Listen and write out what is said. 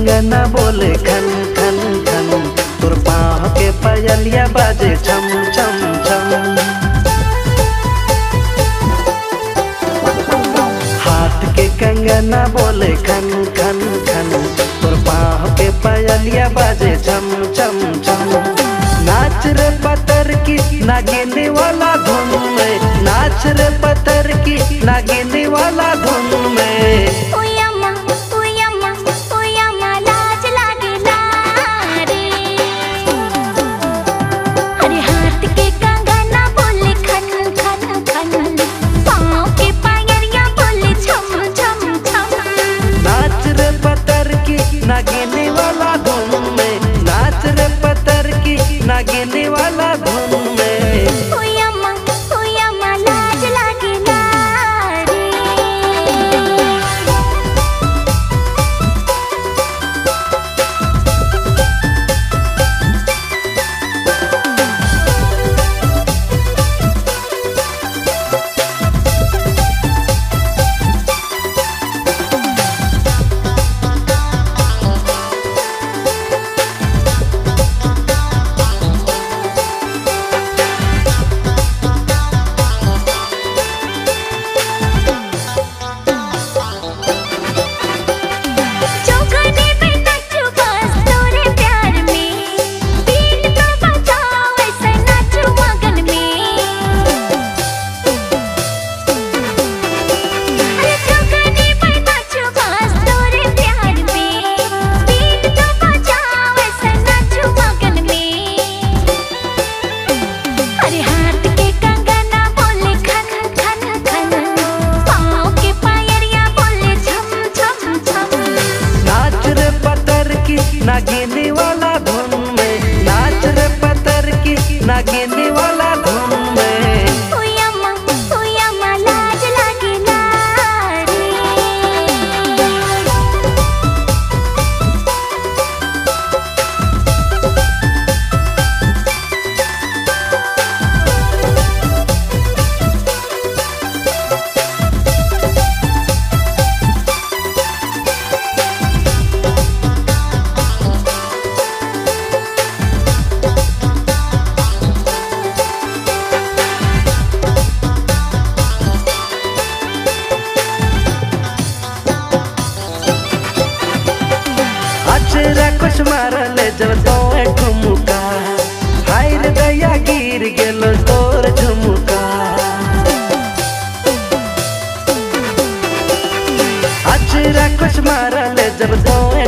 कंगना बोले खन खन खन, तोर पाँव के पायलिया बाजे छम छम छम। हाथ के कंगना बोले खन खन खन, तोर पाँव के पायलिया बाजे छम छम छम। नाच रे पत्थर की नागिनी वाला धुन में, नाच रे पत्थर की नागिनी वाला धुन में। नागिनी वाला धुन में, नाच रे पत्थर की नागिनी वाला धुन में। नागिनी वाला धुन में, नाच रे पत्थर की नागिनी वाला धुन में। कुछ मारले जब तोए ठुमुका, हाय रे दया गिर गेलो तोर झुमुका। अचरा कुछ मारले जब तोए